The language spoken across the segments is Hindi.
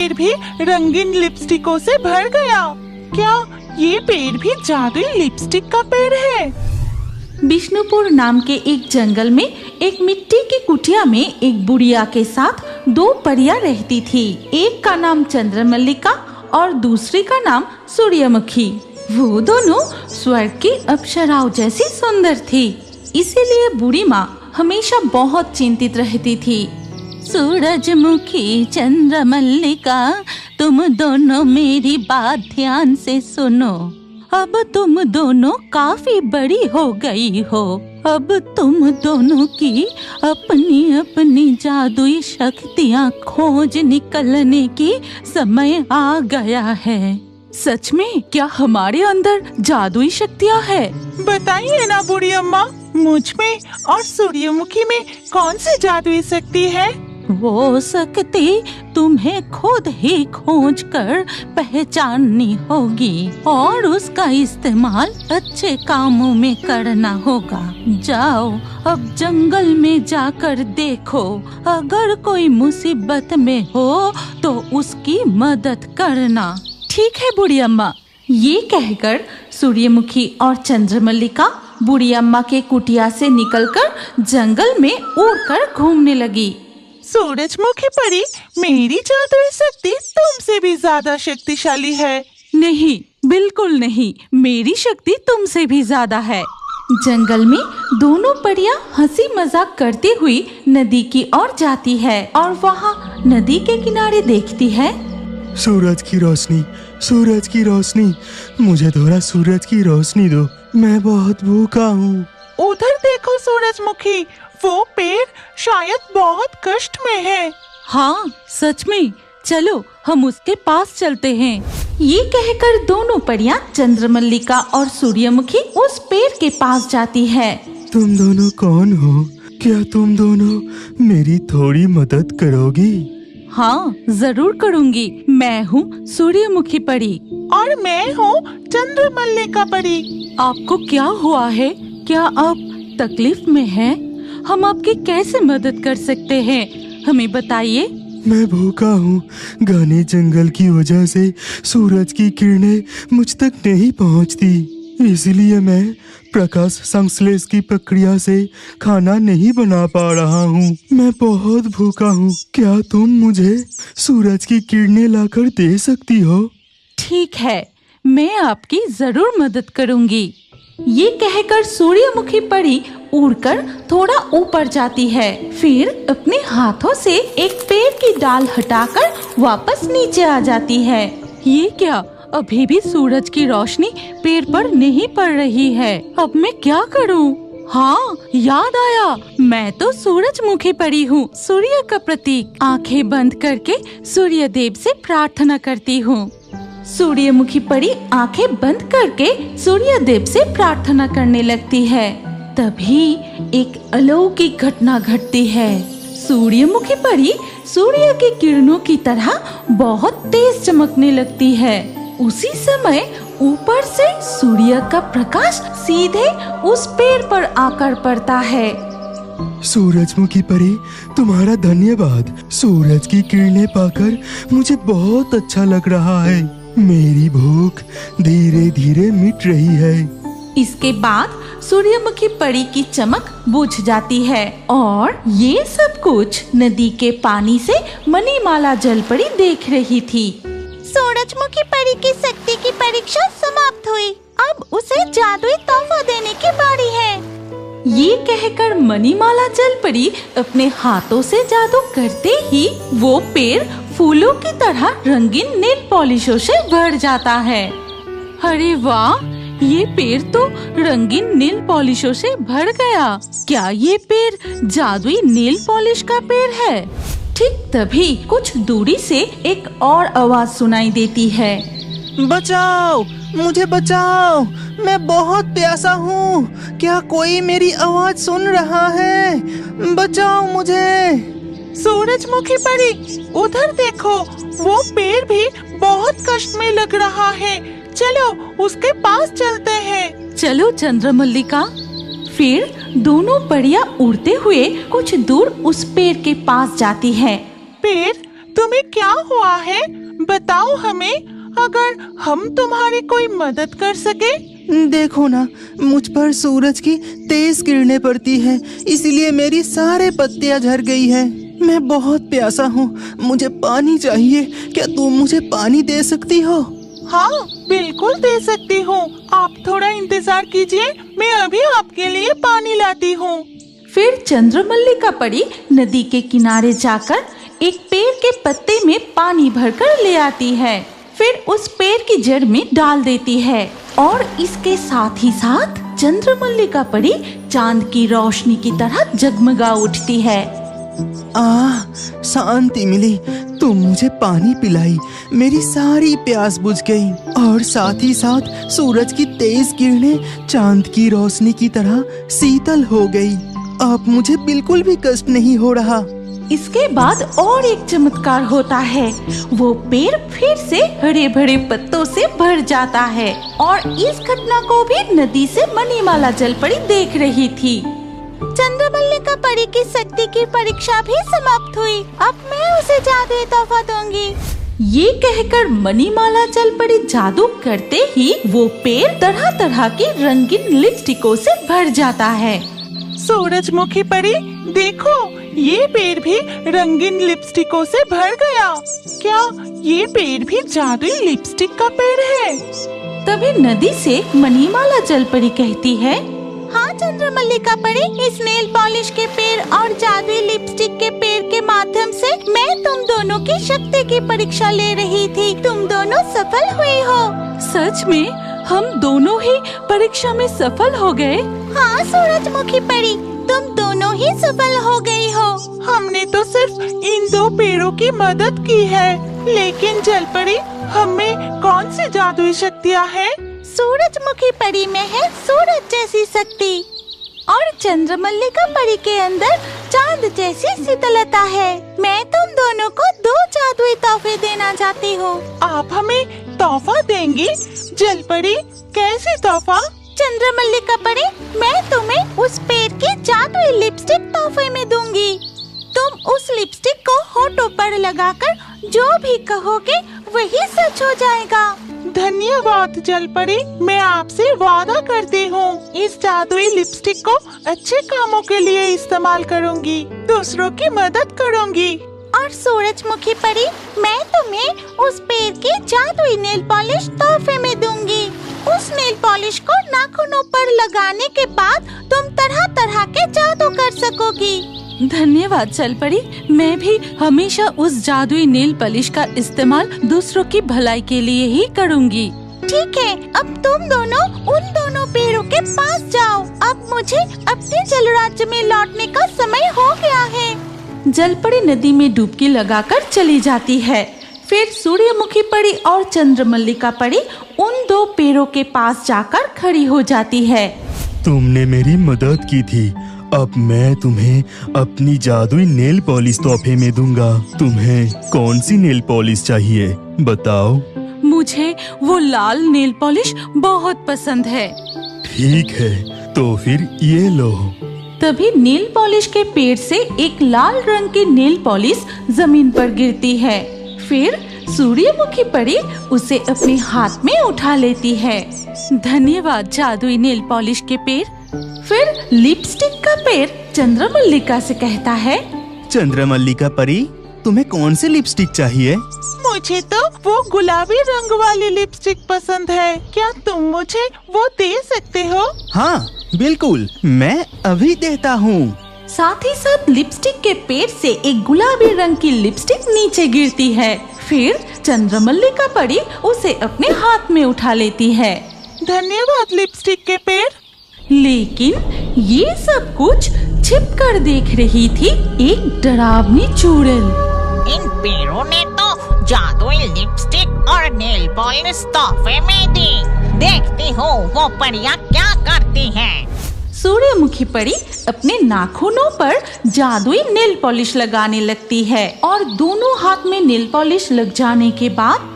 पेड़ भी रंगीन लिपस्टिकों से भर गया। क्या ये पेड़ भी जादुई लिपस्टिक का पेड़ है? बिष्णुपुर नाम के एक जंगल में एक मिट्टी की कुटिया में एक बुढ़िया के साथ दो परियां रहती थी। एक का नाम चंद्रमल्लिका और दूसरी का नाम सूर्यमुखी। वो दोनों स्वर्ग की अप्सराओं जैसी सुंदर थी। इसीलिए बूढ़ी माँ हमेशा बहुत चिंतित रहती थी। सूरजमुखी चंद्रमल्लिका, तुम दोनों मेरी बात ध्यान से सुनो। अब तुम दोनों काफी बड़ी हो गई हो। अब तुम दोनों की अपनी अपनी जादुई शक्तियाँ खोज निकलने की समय आ गया है। सच में क्या हमारे अंदर जादुई शक्तियाँ है? बताइए ना बूढ़ी अम्मा, मुझ में और सूर्यमुखी में कौन सी जादुई शक्ति है? वो शक्ति तुम्हें खुद ही खोज कर पहचाननी होगी और उसका इस्तेमाल अच्छे कामों में करना होगा। जाओ अब जंगल में जाकर देखो, अगर कोई मुसीबत में हो तो उसकी मदद करना। ठीक है बूढ़ी अम्मा। ये कहकर सूर्यमुखी और चंद्रमल्लिका बूढ़ी अम्मा के कुटिया से निकलकर जंगल में उड़कर घूमने लगी। सूरजमुखी परी, मेरी जादुई शक्ति तुमसे भी ज्यादा शक्तिशाली है। नहीं, बिल्कुल नहीं, मेरी शक्ति तुमसे भी ज्यादा है। जंगल में दोनों परियां हंसी मजाक करती हुई नदी की ओर जाती है और वहाँ नदी के किनारे देखती है। सूरज की रोशनी, सूरज की रोशनी, मुझे थोड़ा सूरज की रोशनी दो, मैं बहुत भूखा हूँ। उधर देखो सूरजमुखी, वो पेड़ शायद बहुत कष्ट में है। हाँ सच में, चलो हम उसके पास चलते हैं। ये कहकर दोनों परियां चंद्रमल्लिका और सूर्यमुखी उस पेड़ के पास जाती है। तुम दोनों कौन हो? क्या तुम दोनों मेरी थोड़ी मदद करोगी? हाँ जरूर करूँगी। मैं हूँ सूर्यमुखी परी। और मैं हूँ चंद्रमल्लिका परी। आपको क्या हुआ है? क्या आप तकलीफ में हैं? हम आपकी कैसे मदद कर सकते हैं, हमें बताइए। मैं भूखा हूँ। घने जंगल की वजह से सूरज की किरणें मुझ तक नहीं पहुँचती, इसलिए मैं प्रकाश संश्लेष की प्रक्रिया से खाना नहीं बना पा रहा हूँ। मैं बहुत भूखा हूँ। क्या तुम मुझे सूरज की किरणें लाकर दे सकती हो? ठीक है, मैं आपकी जरूर मदद करूँगी। ये कहकर सूर्यमुखी परी उड़कर थोड़ा ऊपर जाती है, फिर अपने हाथों से एक पेड़ की डाल हटाकर वापस नीचे आ जाती है। ये क्या, अभी भी सूरज की रोशनी पेड़ पर नहीं पड़ रही है। अब मैं क्या करूं? हाँ याद आया, मैं तो सूरजमुखी परी हूँ, सूर्य का प्रतीक। आंखें बंद करके सूर्य देव से प्रार्थना करती हूँ। सूर्यमुखी परी आंखें बंद करके सूर्य देव से प्रार्थना करने लगती है। तभी एक अलौकिक घटना घटती है। सूर्यमुखी परी सूर्य की किरणों की तरह बहुत तेज चमकने लगती है। उसी समय ऊपर से सूर्य का प्रकाश सीधे उस पेड़ पर आकर पड़ता है। सूरजमुखी परी, तुम्हारा धन्यवाद। सूरज की किरणें पाकर मुझे बहुत अच्छा लग रहा है। मेरी भूख धीरे धीरे मिट रही है। इसके बाद सूर्यमुखी परी की चमक बुझ जाती है और ये सब कुछ नदी के पानी से मणिमाला जलपरी देख रही थी। सूरजमुखी परी की शक्ति की परीक्षा समाप्त हुई। अब उसे जादुई तोहफा देने की बारी है। ये कहकर मणिमाला जलपरी अपने हाथों से जादू करते ही वो पेड़ फूलों की तरह रंगीन नेल पॉलिशों से भर जाता है। अरे वाह, ये पेड़ तो रंगीन नेल पॉलिशों से भर गया। क्या ये पेड़ जादुई नेल पॉलिश का पेड़ है? ठीक तभी कुछ दूरी से एक और आवाज सुनाई देती है। बचाओ, मुझे बचाओ, मैं बहुत प्यासा हूँ। क्या कोई मेरी आवाज सुन रहा है? बचाओ मुझे। सूरजमुखी परी, उधर देखो, वो पेड़ भी बहुत कष्ट में लग रहा है। चलो उसके पास चलते हैं। चलो चंद्रमल्लिका। फिर दोनों परियां उड़ते हुए कुछ दूर उस पेड़ के पास जाती है। पेड़ तुम्हें क्या हुआ है? बताओ हमें, अगर हम तुम्हारी कोई मदद कर सके। देखो ना, मुझ पर सूरज की तेज किरणें पड़ती हैं, इसलिए मेरी सारे पत्तियां झड़ गई हैं। मैं बहुत प्यासा हूँ, मुझे पानी चाहिए। क्या तुम मुझे पानी दे सकती हो? हाँ, बिल्कुल दे सकती हूँ। आप थोड़ा इंतजार कीजिए, मैं अभी आपके लिए पानी लाती हूँ। फिर चंद्रमल्लिका परी नदी के किनारे जाकर एक पेड़ के पत्ते में पानी भरकर ले आती है। फिर उस पेड़ की जड़ में डाल देती है और इसके साथ ही साथ चंद्रमल्लिका परी चांद की रोशनी की तरह जगमगा उठती है। शांति मिली। तुम मुझे पानी पिलाई, मेरी सारी प्यास बुझ गई और साथ ही साथ सूरज की तेज किरणें चांद की रोशनी की तरह शीतल हो गई। अब मुझे बिल्कुल भी कष्ट नहीं हो रहा। इसके बाद और एक चमत्कार होता है। वो पेड़ फिर से हरे भरे पत्तों से भर जाता है और इस घटना को भी नदी से मणिमाला जलपरी देख रही थी। चंद्रमल्लिका परी की शक्ति की परीक्षा भी समाप्त हुई। अब मैं उसे जादुई तोहफा दूंगी। ये कहकर मणिमाला जलपरी जादू करते ही वो पेड़ तरह तरह की रंगीन लिपस्टिकों से भर जाता है। सूरजमुखी परी, देखो, ये पेड़ भी रंगीन लिपस्टिकों से भर गया। क्या ये पेड़ भी जादुई लिपस्टिक का पेड़ है? तभी नदी से मणिमाला जलपरी कहती है, हाँ चंद्रमल्लिका परी, इस नेल पॉलिश के पेड़ और जादुई लिपस्टिक के पेड़ के माध्यम से मैं तुम दोनों की शक्ति की परीक्षा ले रही थी। तुम दोनों सफल हुई हो। सच में हम दोनों ही परीक्षा में सफल हो गए। हाँ सूरजमुखी परी, तुम दोनों ही सफल हो गई हो। हमने तो सिर्फ इन दो पेड़ों की मदद की है, लेकिन जलपरी, हमें कौन सी जादुई शक्तियाँ हैं? सूरजमुखी परी में है सूरज जैसी शक्ति और चंद्रमल्लिका परी के अंदर चांद जैसी शीतलता है। मैं तुम दोनों को 2 जादुई तोहफे देना चाहती हूँ। आप हमें तोहफा देंगी? जलपरी, कैसी तोहफा? चंद्रमल्लिका परी, मैं तुम्हें उस पेड़ की जादुई लिपस्टिक तोहफे में दूंगी। तुम उस लिपस्टिक को होठों पर लगाकर जो भी कहोगे वही सच हो जाएगा। धन्यवाद जलपरी, मैं आपसे वादा करती हूँ इस जादुई लिपस्टिक को अच्छे कामों के लिए इस्तेमाल करूँगी, दूसरों की मदद करूँगी। और सूरजमुखी परी, मैं तुम्हें उस पेड़ की जादुई नेल पॉलिश तोहफे में दूंगी। उस नेल पॉलिश को नाखूनों पर लगाने के बाद तुम तरह तरह के जादू कर सकोगी। धन्यवाद जलपरी, मैं भी हमेशा उस जादुई नेल पॉलिश का इस्तेमाल दूसरों की भलाई के लिए ही करूँगी। ठीक है, अब तुम दोनों उन दोनों पेड़ों के पास जाओ। अब मुझे अपने जल राज्य में लौटने का समय हो गया है। जलपरी नदी में डुबकी लगाकर चली जाती है। फिर सूर्यमुखी परी और चंद्रमल्लिका परी उन 2 पेड़ों के पास जाकर खड़ी हो जाती है। तुमने मेरी मदद की थी, अब मैं तुम्हें अपनी जादुई नेल पॉलिश तोहफे में दूंगा। तुम्हें कौन सी नेल पॉलिश चाहिए, बताओ? मुझे वो लाल नेल पॉलिश बहुत पसंद है। ठीक है, तो फिर ये लो। तभी नेल पॉलिश के पेड़ से एक लाल रंग की नेल पॉलिश जमीन पर गिरती है। फिर सूर्यमुखी परी उसे अपने हाथ में उठा लेती है। धन्यवाद जादुई नेल पॉलिश के पेड़। फिर लिपस्टिक का पेड़ चंद्रमल्लिका से कहता है, चंद्रमल्लिका परी, तुम्हें कौन सी लिपस्टिक चाहिए? मुझे तो वो गुलाबी रंग वाली लिपस्टिक पसंद है। क्या तुम मुझे वो दे सकते हो? हाँ बिल्कुल, मैं अभी देता हूँ। साथ ही साथ लिपस्टिक के पेड़ से एक गुलाबी रंग की लिपस्टिक नीचे गिरती है। फिर चंद्रमल्लिका परी उसे अपने हाथ में उठा लेती है। धन्यवाद लिपस्टिक के पेड़। लेकिन ये सब कुछ छिप कर देख रही थी एक डरावनी चुड़ैल। इन पेड़ों ने तो जादुई लिपस्टिक और नेल पॉलिश तोहफे में दी। देखती हूँ वो परियां क्या करती हैं। सूर्यमुखी परी अपने नाखूनों पर जादुई नेल पॉलिश लगाने लगती है और दोनों हाथ में नेल पॉलिश लग जाने के बाद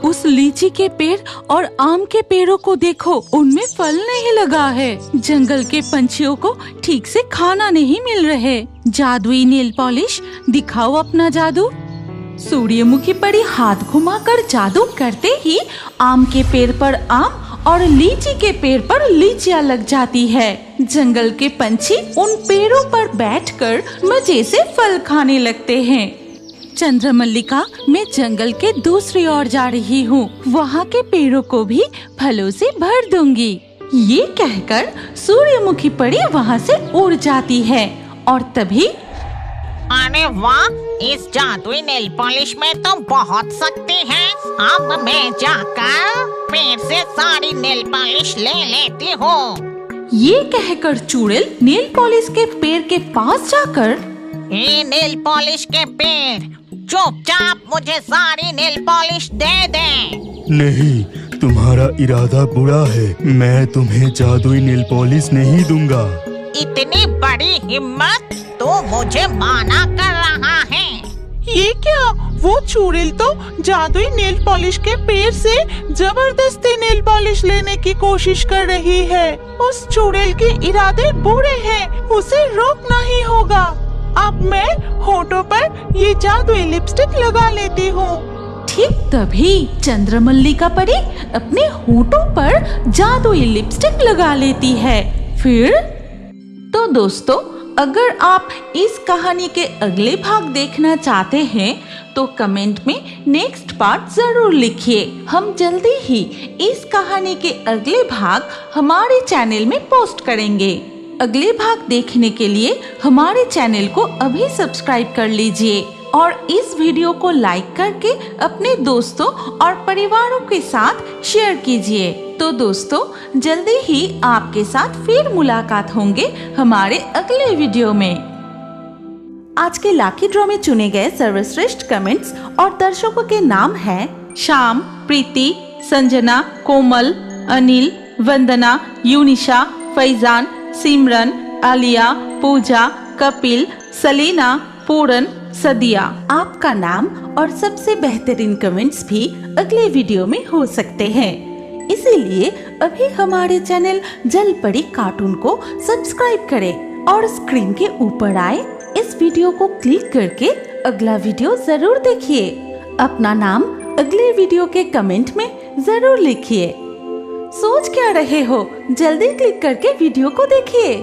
उस लीची के पेड़ और आम के पेड़ों को देखो, उनमें फल नहीं लगा है। जंगल के पंछियों को ठीक से खाना नहीं मिल रहे। जादुई नेल पॉलिश, दिखाओ अपना जादू। सूर्यमुखी परी हाथ घुमाकर जादू करते ही आम के पेड़ पर आम और लीची के पेड़ पर लीचियां लग जाती है। जंगल के पंछी उन पेड़ों पर बैठकर मजे से फल खाने लगते हैं। चंद्रमल्लिका, मैं जंगल के दूसरी ओर जा रही हूँ, वहाँ के पेड़ों को भी फलों से भर दूंगी। ये कहकर सूर्यमुखी परी वहाँ से उड़ जाती है और तभी अरे वाह, इस जादुई नेल पॉलिश में तो बहुत शक्ति है। अब मैं जाकर पेड़ से सारी नेल पॉलिश ले लेती हूँ। ये कहकर चुड़ैल नेल पॉलिश के पेड़ के पास जाकर, ये नेल पॉलिश के पेड़, चुपचाप मुझे सारी नेल पॉलिश दे दे। नहीं, तुम्हारा इरादा बुरा है। मैं तुम्हें जादुई नेल पॉलिश नहीं दूंगा। इतनी बड़ी हिम्मत, तो मुझे माना कर रहा है। ये क्या? वो चुड़ैल तो जादुई नेल पॉलिश के पेड़ से जबरदस्ती नेल पॉलिश लेने की कोशिश कर रही है। उस चुड़ैल के इरादे बुरे हैं, उसे रोकना ही होगा। अब मैं होठों पर ये जादुई लिपस्टिक लगा लेती हूँ। ठीक तभी चंद्रमल्लिका परी अपने होठों पर जादुई लिपस्टिक लगा लेती है। फिर तो दोस्तों, अगर आप इस कहानी के अगले भाग देखना चाहते हैं तो कमेंट में नेक्स्ट पार्ट जरूर लिखिए। हम जल्दी ही इस कहानी के अगले भाग हमारे चैनल में पोस्ट करेंगे। अगले भाग देखने के लिए हमारे चैनल को अभी सब्सक्राइब कर लीजिए और इस वीडियो को लाइक करके अपने दोस्तों और परिवारों के साथ शेयर कीजिए। तो दोस्तों, जल्दी ही आपके साथ फिर मुलाकात होंगे हमारे अगले वीडियो में। आज के लाकी ड्रॉ में चुने गए सर्वश्रेष्ठ कमेंट्स और दर्शकों के नाम हैं श्याम, प्रीति, संजना, कोमल, अनिल, वंदना, यूनिशा, फैजान, सिमरन, आलिया, पूजा, कपिल, सलीना, पूरन, सदिया। आपका नाम और सबसे बेहतरीन कमेंट्स भी अगले वीडियो में हो सकते हैं। इसीलिए अभी हमारे चैनल जलपरी कार्टून को सब्सक्राइब करें और स्क्रीन के ऊपर आए इस वीडियो को क्लिक करके अगला वीडियो जरूर देखिए। अपना नाम अगले वीडियो के कमेंट में जरूर लिखिए। सोच क्या रहे हो, जल्दी क्लिक करके वीडियो को देखिए।